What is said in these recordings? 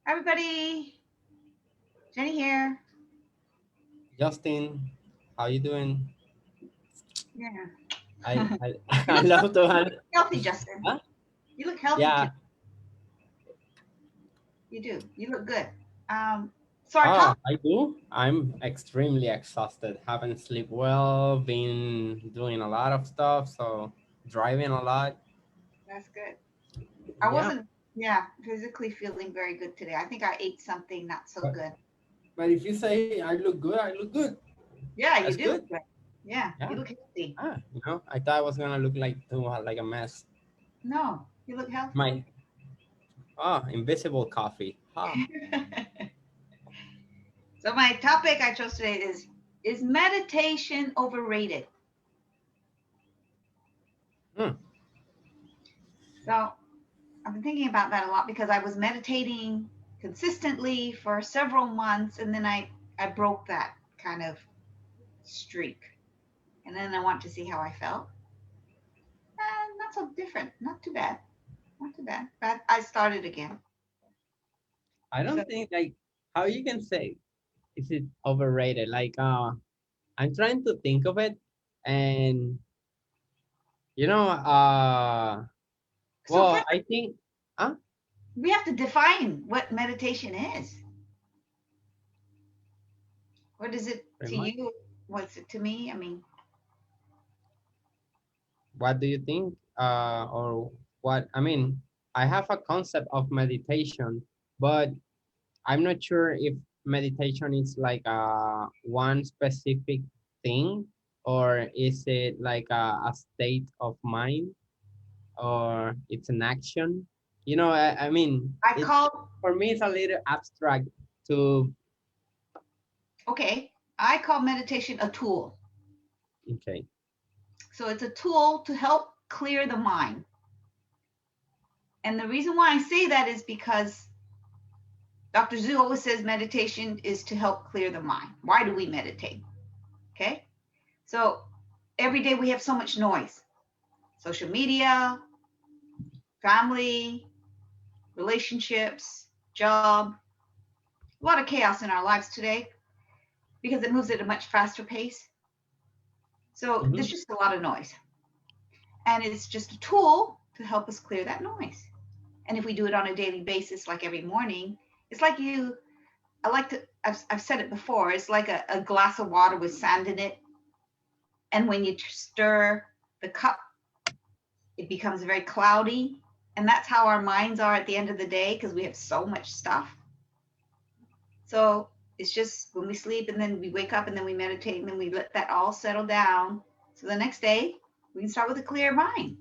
Hi, everybody. Jenny here. Justin, how you doing? Yeah. I You I look love to you have. look healthy, Justin. Huh? You look healthy Yeah. today. You do. You look good. So our Oh, topic. I do. I'm extremely exhausted. Haven't slept well. Been doing a lot of stuff. So driving a lot. That's good. I Yeah. wasn't, yeah, physically feeling very good today. I think I ate something not so But good. but if you say I look good, I look good. Yeah, That's you do good. look good. Yeah, you Yeah. look healthy. I thought I was gonna look like a mess. No, you look healthy. My invisible coffee. Ah. So my topic I chose today is meditation overrated? Hmm. So I've been thinking about that a lot because I was meditating consistently for several months and then I broke that kind of streak. And then I want to see how I felt. And not so different. Not too bad. Not too bad. But I started again. I So don't think like how you can say is it overrated. I'm trying to think of it, and you know, so well, first I think, huh, we have to define what meditation is. What is it pretty to much. you? What's it to me? I mean, What do you think? Or what? I mean, I have a concept of meditation, but I'm not sure if meditation is like one specific thing, or is it like a state of mind, or it's an action. I mean, I it call for me it's a little abstract to. okay, I call meditation a tool. Okay. So it's a tool to help clear the mind. And the reason why I say that is because Dr. Zhu always says meditation is to help clear the mind. Why do we meditate? Okay. So every day we have so much noise, social media, family, relationships, job, a lot of chaos in our lives today because it moves at a much faster pace. So there's Hmm. just a lot of noise. And it's just a tool to help us clear that noise. And if we do it on a daily basis, like every morning, it's like I like to, I've said it before, it's like a glass of water with sand in it. And when you stir the cup, it becomes very cloudy. And that's how our minds are at the end of the day because we have so much stuff. So it's just when we sleep and then we wake up and then we meditate and then we let that all settle down. So the next day, we can start with a clear mind.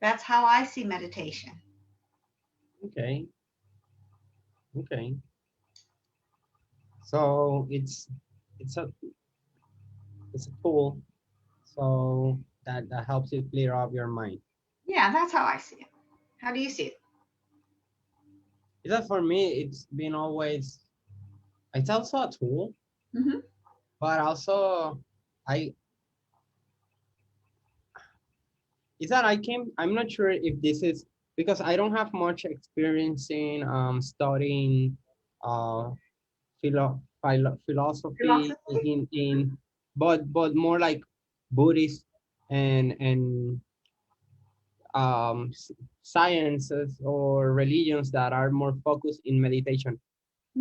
That's how I see meditation. Okay. Okay. So it's a it's a tool, so that helps you clear up your mind. Yeah, that's how I see it. How do you see it? Is that for me? It's been always. It's also a tool, Mm-hmm. but also I is that I came. I'm not sure if this is because I don't have much experience in studying uh philosophy Philosophy? in but more like Buddhist and sciences or religions that are more focused in meditation.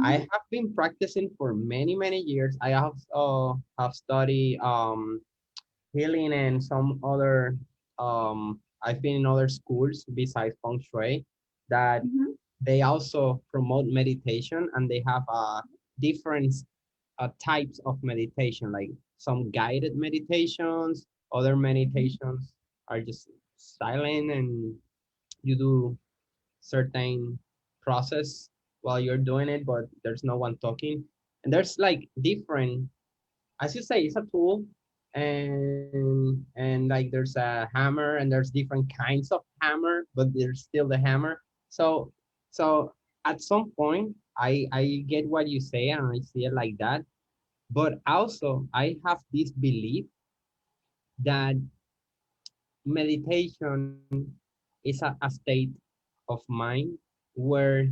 I Mm-hmm. have been practicing for many years. I have studied healing and some other I've been in other schools besides feng shui that Mm-hmm. they also promote meditation, and they have different types of meditation, like some guided meditations, other meditations are just silent and you do certain process while you're doing it, but there's no one talking. And there's like different, as you say, it's a tool, and like there's a hammer and there's different kinds of hammer, but there's still the hammer. So so at some point I get what you say and I see it like that, but also I have this belief that meditation is a state of mind where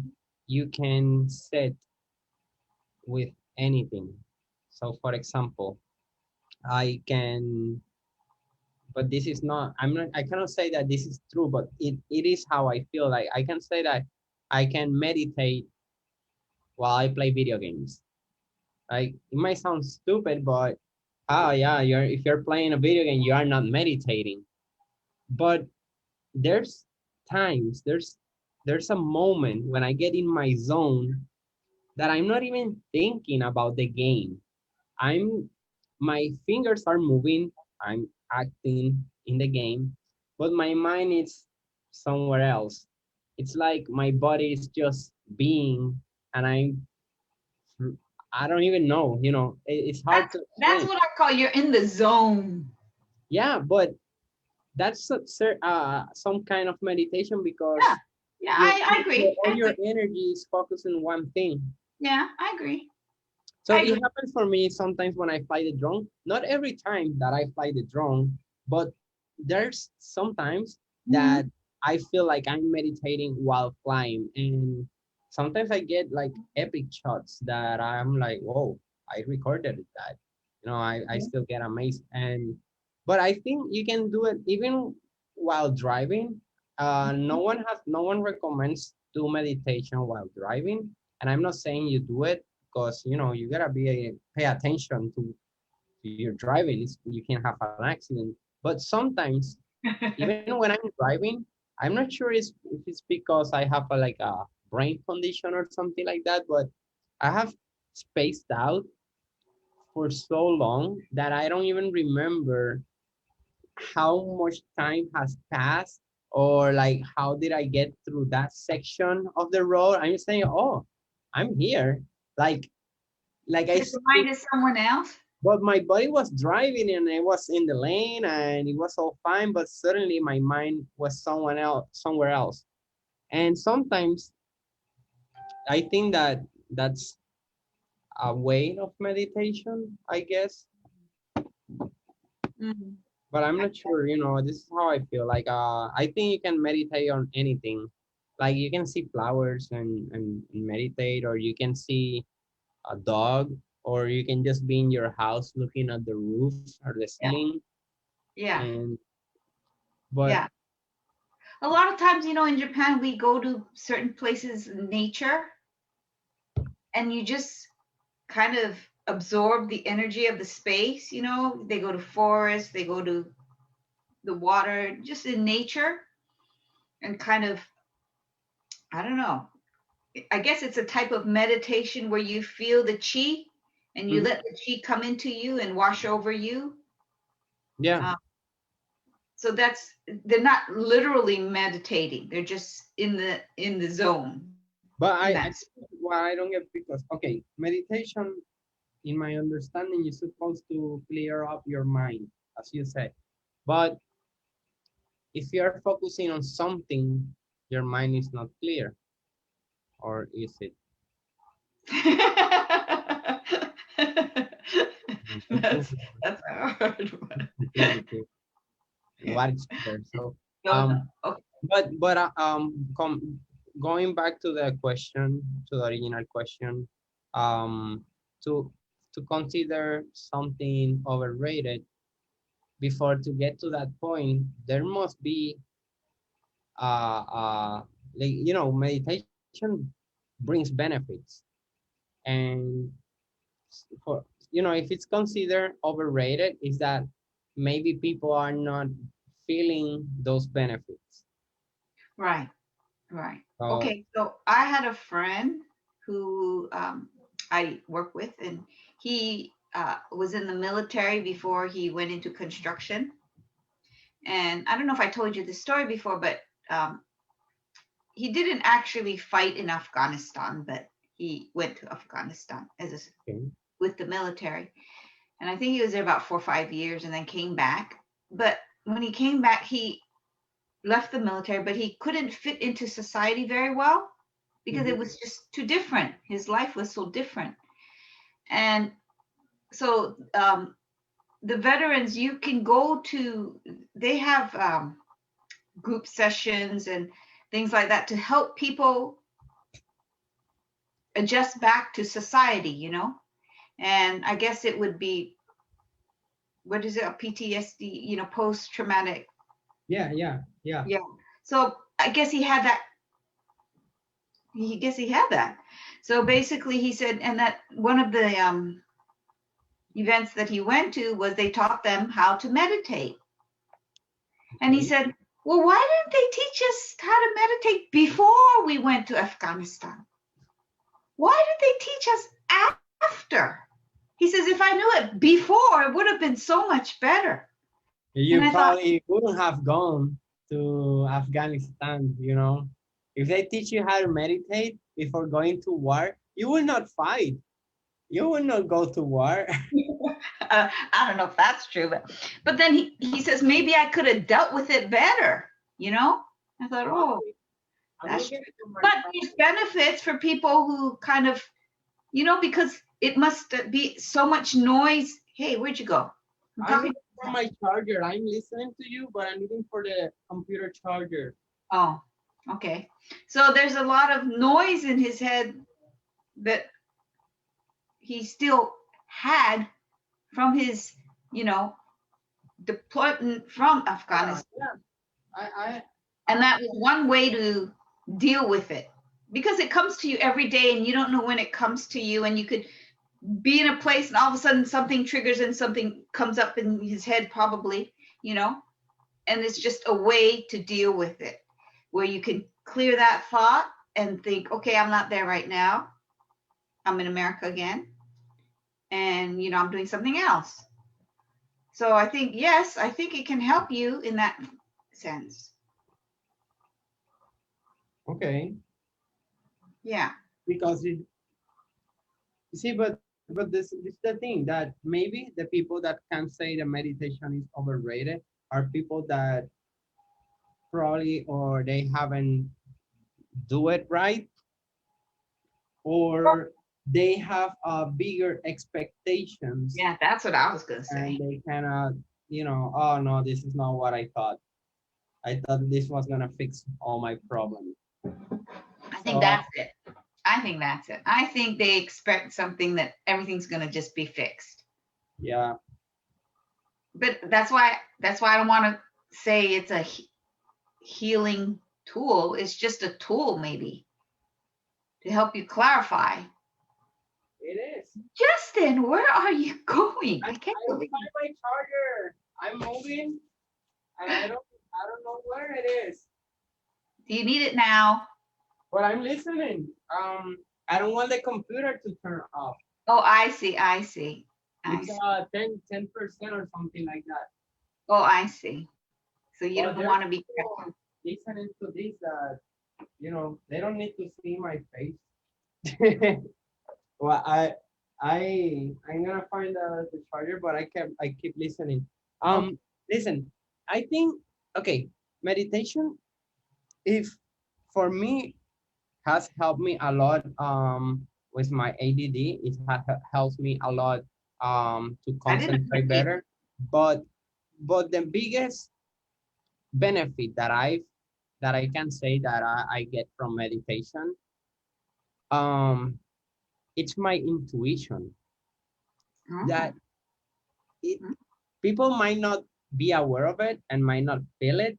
you can set with anything. So for example, I can, but this is not, I cannot say that this is true, but it is how I feel. Like I can say that I can meditate while I play video games. Like it might sound stupid, but oh yeah, if you're playing a video game, you are not meditating. But there's times, there's a moment when I get in my zone that I'm not even thinking about the game. I'm my fingers are moving, I'm acting in the game, but my mind is somewhere else. It's like my body is just being, and I don't even know, it's hard to That's explain. what I call you're in the zone. Yeah, but that's some kind of meditation Yeah, because yeah, I agree. all I your agree. energy is focused on one thing. Yeah, I agree. So I it agree. happens for me sometimes when I fly the drone. Not every time that I fly the drone, but there's sometimes Mhm. that I feel like I'm meditating while flying. And sometimes I get like epic shots that I'm like, whoa, I recorded that. I still get amazed. But I think you can do it even while driving. No one recommends do meditation while driving. And I'm not saying you do it because you gotta pay attention to your driving. You can have an accident. But sometimes, even when I'm driving, I'm not sure if it's because I have like a brain condition or something like that. But I have spaced out for so long that I don't even remember how much time has passed or like how did I get through that section of the road. I'm saying, oh, I'm here. Like like I But your mind stayed, is someone else. but my body was driving and I was in the lane and it was all fine, but suddenly my mind was somewhere else. And sometimes I think that that's a way of meditation, I guess, Mhm. but I'm not sure, this is how I feel. Like I think you can meditate on anything. Like you can see flowers and meditate, or you can see a dog, or you can just be in your house looking at the roof or the Yeah, ceiling. yeah, And but yeah. A lot of times, in Japan, we go to certain places in nature, and you just kind of absorb the energy of the space. They go to forests, they go to the water, just in nature, and kind of, I don't know. I guess it's a type of meditation where you feel the chi and you mhm, let the chi come into you and wash over you. yeah, Uh, so they're not literally meditating. They're just in the zone in but that. I think what I don't get, because okay, meditation in my understanding is supposed to clear up your mind, as you said. But if you're focusing on something, your mind is not clear, or is it? that's that's a hard one. Definitive. What is clear? So, Don't know. um, Okay. going back to the question, to the original question, um, to consider something overrated, before to get to that point, there must be uh, uh, like meditation brings benefits, and for if it's considered overrated, is that maybe people are not feeling those benefits. Right. Right. So Okay. So I had a friend who I work with, and he was in the military before he went into construction. And I don't know if I told you this story before, but um, he didn't actually fight in Afghanistan, but he went to Afghanistan okay. with the military. And I think he was there about 4 or 5 years and then came back. But when he came back, he left the military, but he couldn't fit into society very well because it Mhm. was just too different. His life was so different. And so the veterans, you can go to, they have group sessions and things like that to help people adjust back to society, you know. And I guess it would be, what is it, a PTSD, you know, post traumatic. Yeah, yeah, yeah. Yeah. So I guess he had that. He guess he had that. So basically, he said, and that one of the events that he went to was they taught them how to meditate. And he Okay. said, well, why didn't they teach us how to meditate before we went to Afghanistan? Why did they teach us after? He says, if I knew it before, it would have been so much better. And You I thought, probably wouldn't have gone to Afghanistan, you know. If they teach you how to meditate before going to war, you will not fight. You will not go to war. I don't know if that's true, but then he says, maybe I could have dealt with it better, you know? I thought, oh, Probably. I'm that's looking true. at my But phone. there's benefits for people who kind of, you know, because it must be so much noise. Hey, where'd you go? I'm I'm talking. looking for my charger. I'm listening to you, but I'm looking for the computer charger. Oh, okay. So there's a lot of noise in his head that he still had from his, you know, deployment from Yeah, Afghanistan. yeah. I, And that was one way to deal with it, because it comes to you every day and you don't know when it comes to you, and you could be in a place and all of a sudden something triggers and something comes up in his head probably, you know, and it's just a way to deal with it where you can clear that thought and think, okay, I'm not there right now, I'm in America again, and you know, I'm doing something else. So I think, yes, I think it can help you in that sense. okay. Yeah. Because it, you see, but this is the thing that maybe the people that can say the meditation is overrated are people that probably or they haven't do it right, or they have bigger expectations Yeah, that's what I was going to say. and they cannot, you know, oh no, this is not what I thought. I thought this was gonna fix all my problems. I think So that's it. I think that's it. I think they expect something that everything's going to just be fixed. yeah, But that's why I don't want to say it's a healing tool. It's just a tool maybe to help you clarify. it is. Justin, where are you going? I can't I don't believe find my charger. I'm moving and I don't know where it is. it. Do you need it now? But I'm listening. I don't want the computer to turn off. Oh, I see. I see. I It's see. 10% or something like that. Oh, I see. So you But don't there's want to be people careful. listening to this that they don't need to see my face. Well, I'm gonna find the charger, but I keep listening. Okay. Listen, I think okay, meditation, if for me has helped me a lot with my ADD. It helps me a lot to I didn't concentrate agree. better. But the biggest benefit that I can say that I get from meditation, um, it's my intuition Oh. that it people might not be aware of it and might not feel it,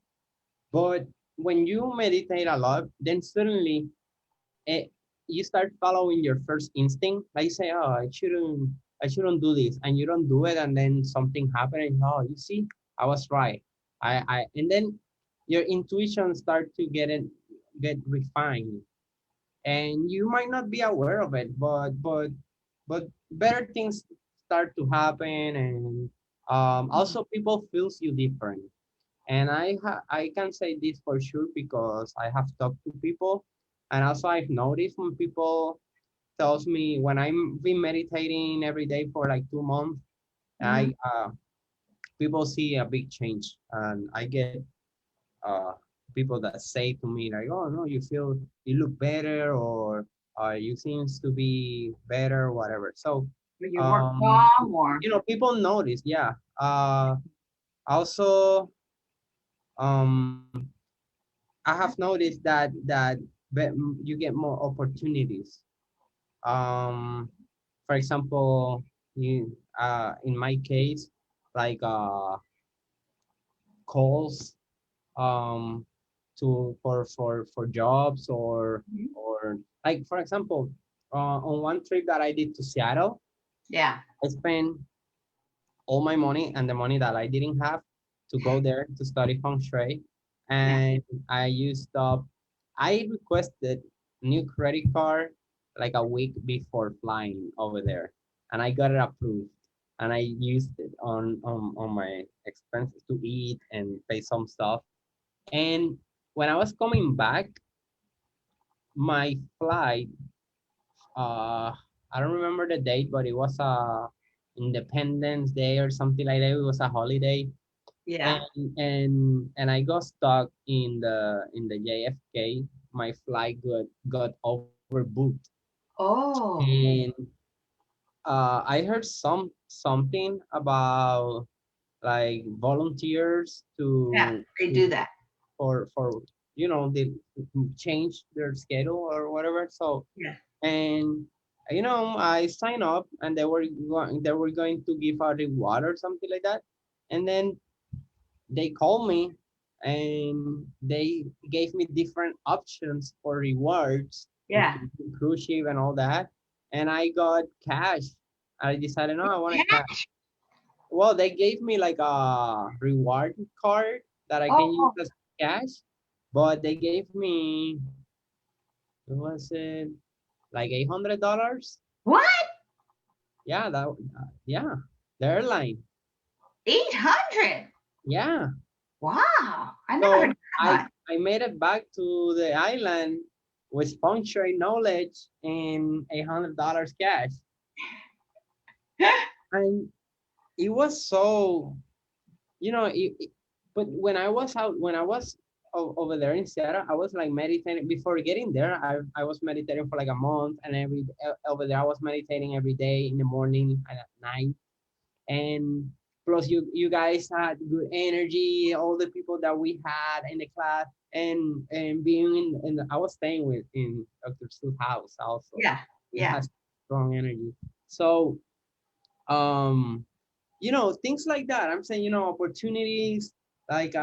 but when you meditate a lot, then suddenly it, you start following your first instinct. Like you say, oh, I shouldn't do this, and you don't do it, and then something happened, and oh, you see, I was right. And then your intuition start to get refined, and you might not be aware of it, but better things start to happen, and also people feels you different. And I can say this for sure because I have talked to people, and also I've noticed when people tells me when I'm been meditating every day for like 2 months, Mm-hmm. I people see a big change, and I get uh people that say to me like, oh no, you look better, or you seems to be better, whatever. So You're more um calm, or people notice, yeah. Also I have noticed that you get more opportunities Um, for example, you in my case, like calls um for jobs Mhm. or like for example on one trip that I did to Seattle, Yeah. I spent all my money and the money that I didn't have to go there to study feng shui. Yeah. And I used up, I requested new credit card like a week before flying over there. And I got it approved. And I used it on my expenses to eat and pay some stuff. And when I was coming back, my flight, uh, I don't remember the date, but it was a Independence Day or something like that. It was a holiday, Yeah. and I got stuck in the JFK. My flight got overbooked, Oh, and I heard something about like volunteers yeah. They to do that. for they change their schedule or whatever. So Yeah. and I signed up and they were going to give a reward or something like that, and then they called me and they gave me different options for rewards, Yeah. including cruise ship and all that, and I got cash. I decided, no, I wanted cash. Cash. Well, they gave me like a reward card that I can use Oh, as cash, but they gave me, what was it, like $800. what? Yeah, yeah, the airline. 800. Yeah. Wow. I never So heard I that I made it back to the island with feng shui knowledge and $800 cash. much. And it was so, but when I was over there in Seattle, I was like meditating before getting there. I was meditating for like a month, and over there I was meditating every day in the morning and at night. And plus you guys had good energy, all the people that we had in the class, and being I was staying with in Dr. Su's house also. Yeah. It Yeah. has strong energy. So um things like that. I'm saying, opportunities like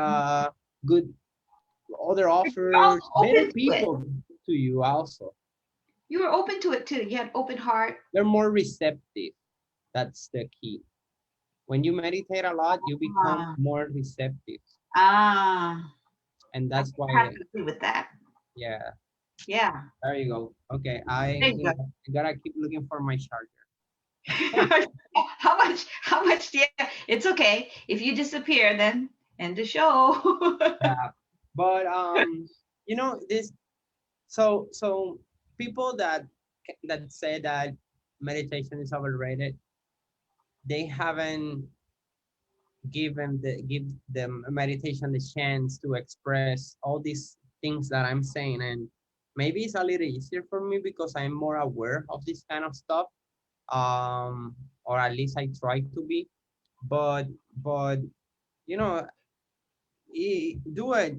good other You're also offers, open better to it. people to you also. You were open to it too. You had open heart. They're more receptive. That's the key. When you meditate a lot, you become Ah, more receptive, ah. and I that's think I have why. to agree with that. Yeah, Yeah. there you go. Okay, There you go. I gotta keep looking for my charger. How much? How much? Yeah. It's okay. If you disappear, then end the show. Yeah, but this. So people that say that meditation is overrated, they haven't give them meditation the chance to express all these things that I'm saying. And maybe it's a little easier for me because I'm more aware of this kind of stuff, or at least I try to be. But you know do a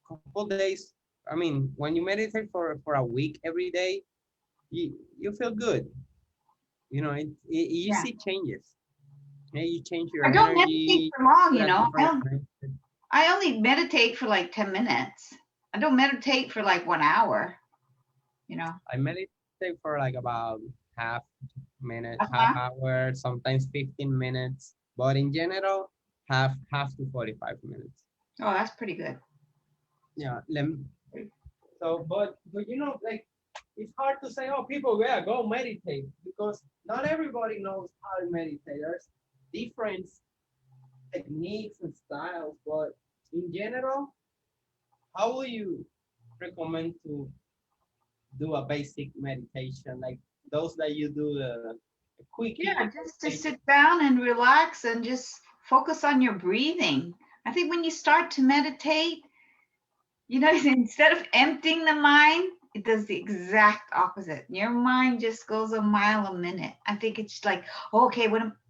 couple days. I mean, when you meditate for a week every day, you feel good. You Yeah. see changes. Yeah, you change your I don't meditate energy. for long, You you have know. different mindset. I only meditate for like 10 minutes. I don't meditate for like 1 hour, you know. I meditate for like about half Uh-huh. hour, sometimes 15 minutes, but in general, half to 45 minutes. Oh, that's pretty good. Yeah. So, but like it's hard to say, oh, people, yeah, go meditate because not everybody knows how to meditate. There's different techniques and styles, but in general, how will you recommend to do a basic meditation, like those that you do the quickie Yeah, just to meditation? sit down and relax and just focus on your breathing. I think when you start to meditate, instead of emptying the mind, it does the exact opposite. Your mind just goes a mile a minute. I think it's like, oh, okay,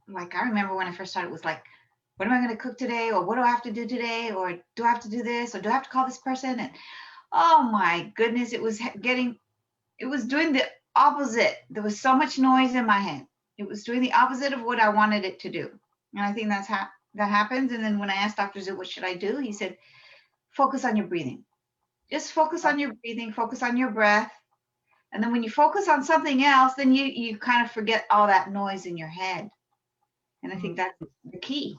like I remember when I first started, it was like, what am I going to cook today? Or what do I have to do today? Or do I have to do this? Or do I have to call this person? And oh my goodness, it was doing the opposite. There was so much noise in my head. It was doing the opposite of what I wanted it to do. And I think that happens. And then when I asked Dr. Zoo, what should I do? He said, focus on your breathing. Just focus on your breathing, focus on your breath. And then when you focus on something else, then you kind of forget all that noise in your head. And I think that's the key.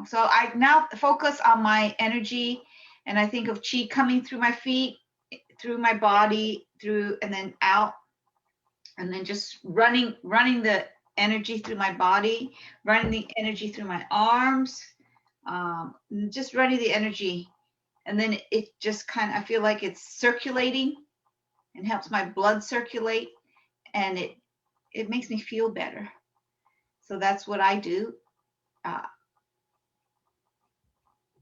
So I now focus on my energy, and I think of chi coming through my feet, through my body, through and then out, and then just running the energy through my body, running the energy through my arms, just running the energy. And then it just kind of, I feel like it's circulating and helps my blood circulate, and it makes me feel better. So that's what I do.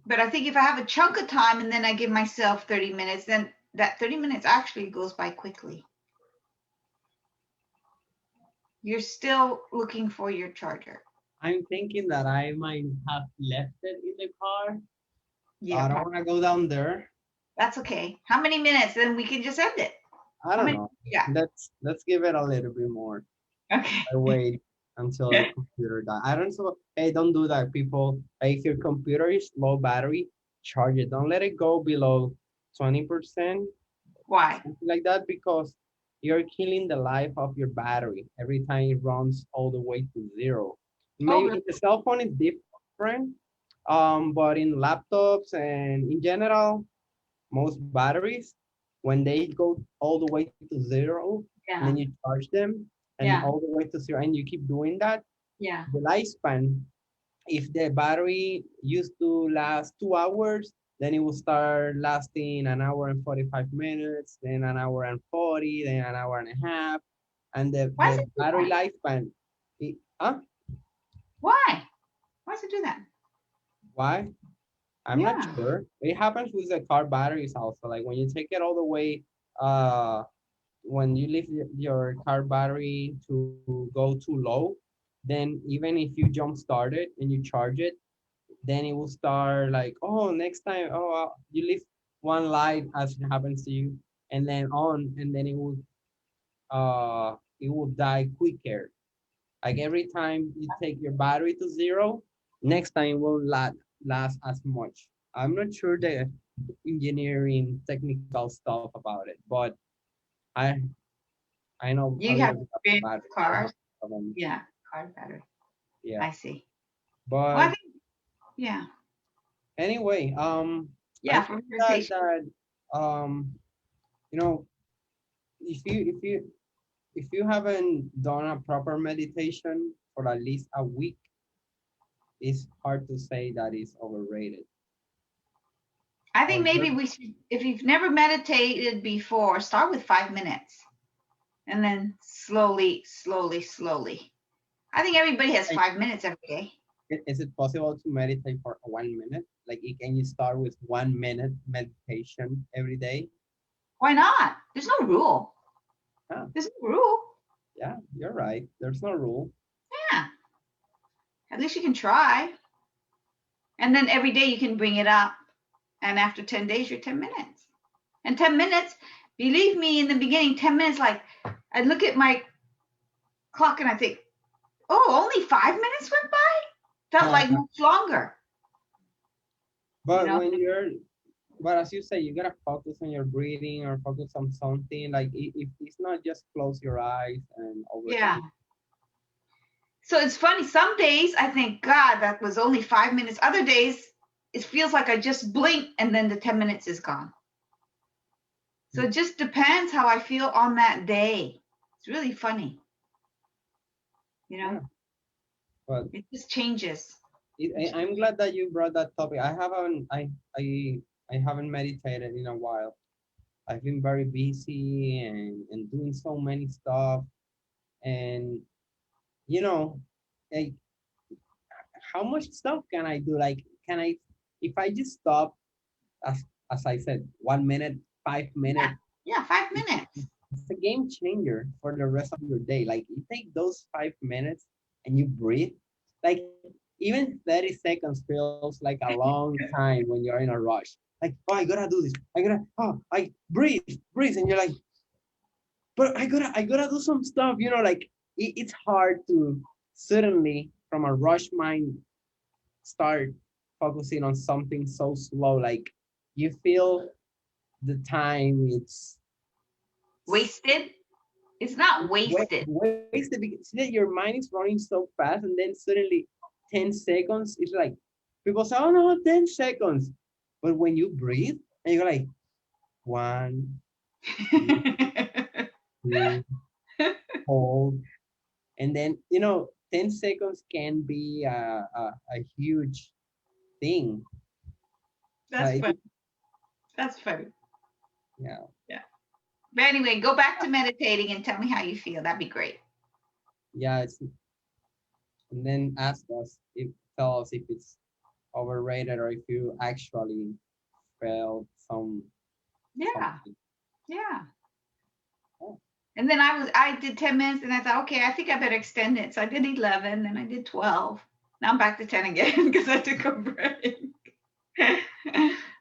But I think if I have a chunk of time and then I give myself 30 minutes, then that 30 minutes actually goes by quickly. You're still looking for your charger. I'm thinking that I might have left it in the car. Yeah, I don't want to go down there. That's okay. How many minutes? Then we can just end it. I don't know. Yeah. Let's give it a little bit more. Okay. I wait until the computer dies. Hey, don't do that, people. Like, if your computer is low battery, charge it. Don't let it go below 20%. Why? Something like that, because you're killing the life of your battery every time it runs all the way to zero. Maybe the cell phone is different, but in laptops and in general, most batteries, when they go all the way to zero, and then you charge them, and all the way to zero, and you keep doing that, the lifespan, if the battery used to last 2 hours, then it will start lasting 1 hour and 45 minutes, then 1 hour and 40, then 1 hour and a half, and the battery lifespan. Why? Why does it do that? Why? I'm not sure. It happens with the car batteries also. Like when you take it all the way, when you leave your car battery to go too low, then even if you jump start it and you charge it, then it will start like, oh, next time, you leave one light as it happens to you, and then it will die quicker. Like every time you take your battery to zero, next time it won't last as much. I'm not sure the engineering technical stuff about it, but I know you have cars. Yeah, car battery. Yeah, I see. But well, I think, anyway, yeah, for that you know, if you haven't done a proper meditation for at least a week, it's hard to say that it's overrated. I think maybe we should, if you've never meditated before, start with 5 minutes and then slowly. I think everybody has 5 minutes every day. Is it possible to meditate for 1 minute? Like, can you start with 1 minute meditation every day? Why not? There's no rule. There's no rule. Yeah, you're right. There's no rule. Yeah. At least you can try. And then every day you can bring it up. And after 10 days, you're 10 minutes. And 10 minutes, believe me, in the beginning, 10 minutes, like, I look at my clock and I think, oh, only 5 minutes went by? Felt like much longer. But but as you say, you gotta focus on your breathing or focus on something. Like, if it's not just close your eyes and over. Yeah. So it's funny. Some days I think, God, that was only 5 minutes. Other days, it feels like I just blink and then the 10 minutes is gone. So it just depends how I feel on that day. It's really funny. But it just changes. I'm glad that you brought that topic. I haven't meditated in a while. I've been very busy and doing so many stuff. And like, how much stuff can I do? Like, if I just stop, as I said, 1 minute, 5 minutes. Yeah, 5 minutes. It's a game changer for the rest of your day. Like, you take those 5 minutes and you breathe. Like, even 30 seconds feels like a long time when you're in a rush. Like, oh, I gotta do this. I breathe. And you're like, but I gotta do some stuff, like it's hard to suddenly from a rush mind start focusing on something so slow. Like you feel the time it's Wasted? It's not wasted. wasted because see that your mind is running so fast and then suddenly 10 seconds it's like people say, oh no, 10 seconds. But when you breathe and you're like 1, 2, hold, and then 10 seconds can be a huge thing. That's It, funny. That's funny. yeah. Yeah. But anyway, go back to meditating and tell me how you feel. That'd be great. Yeah, and then tell us if it's overrated or if you actually felt Yeah. something. Yeah. Oh, And then I did 10 minutes and I thought, okay, I think I better extend it. So I did 11, then I did 12. Now I'm back to 10 again because I took a break.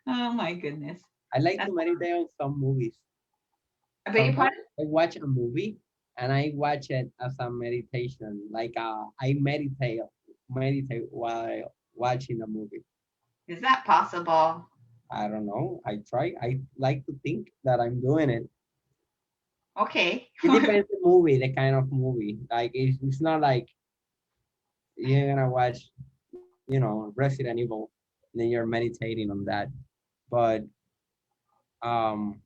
Oh my goodness. I like That's, to meditate on some movies. I beg your Sometimes pardon? I watch a movie and I watch it as a meditation. Like I meditate while watching a movie. Is that possible? I don't know. I try. I like to think that I'm doing it. Okay. It depends the movie, the kind of movie. Like it's not like you're gonna watch, Resident Evil, and then you're meditating on that. But um,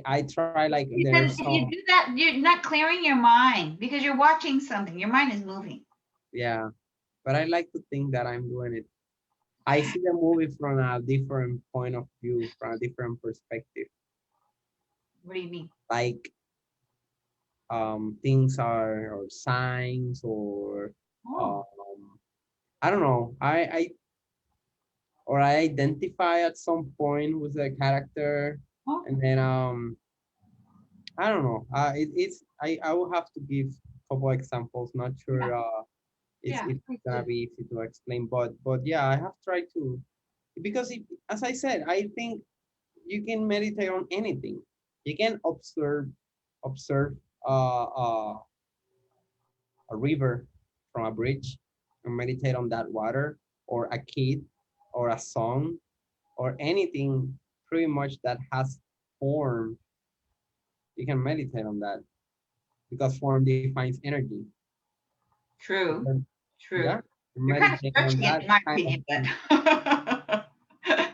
I try like there's Then if you some, do that, you're not clearing your mind because you're watching something. Your mind is moving. yeah. But I like to think that I'm doing it. I see the movie from a different point of view, from a different perspective. What do you mean? Like things are or signs or Oh, um I don't know. I identify at some point with the character, oh, and then I don't know. I will have to give a couple examples. Not yeah, sure yeah. it's Please gonna do. be easy to explain, but yeah, I have tried to because as I said, I think you can meditate on anything. You can observe a river from a bridge and meditate on that water, or a kid, or a song, or anything pretty much that has form. You can meditate on that because form defines energy. True, Yeah, true. You're kind of meditate on stretching it, that in my kind of opinion, thing. but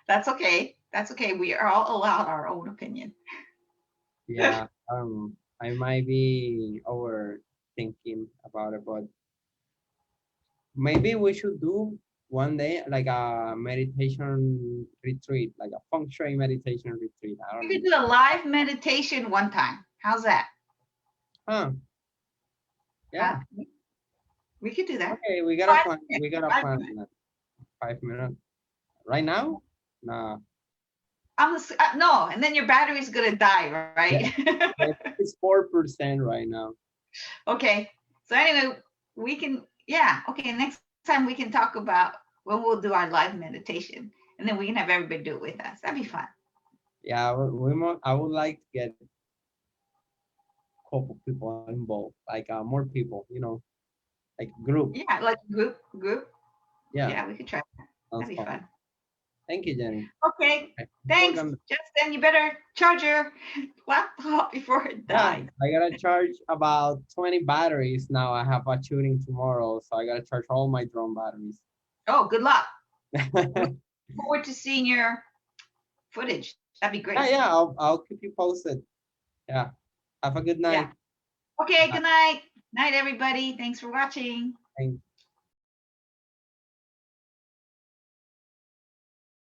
that's okay. That's okay. We are all allowed our own opinion. Yeah, I might be overthinking about it, but maybe we should do one day like a meditation retreat, like a feng shui meditation retreat. I We don't could know. do a live meditation one time. How's that? Huh? Huh? Yeah. We could do that. Okay, we got a 5 plan. minutes. We got a 5 plan minutes. in 5 minutes. Right now? Nah. No, and then your battery's gonna die, Yeah, right? it's 4% right now. Okay. So anyway, we can, yeah. Okay. Next time we can talk about when we'll do our live meditation, and then we can have everybody do it with us. That'd be fun. Yeah, I would like to get a couple people involved, like more people, like group. Yeah, like group. Yeah, Yeah, we could try that. sounds That'd be fun. fun. Thank you, Jenny. Okay. Okay, we're Thanks, gonna, Justin. You better charge your laptop before it yeah, dies. I gotta charge about 20 batteries now. I have a shooting tomorrow, so I gotta charge all my drone batteries. Oh, good luck. Look forward to seeing your footage. That'd be Yeah, great. yeah, I'll keep you posted. Yeah, have a good Yeah. night. Okay. Bye. Good night. Night, everybody. Thanks for watching. Thanks.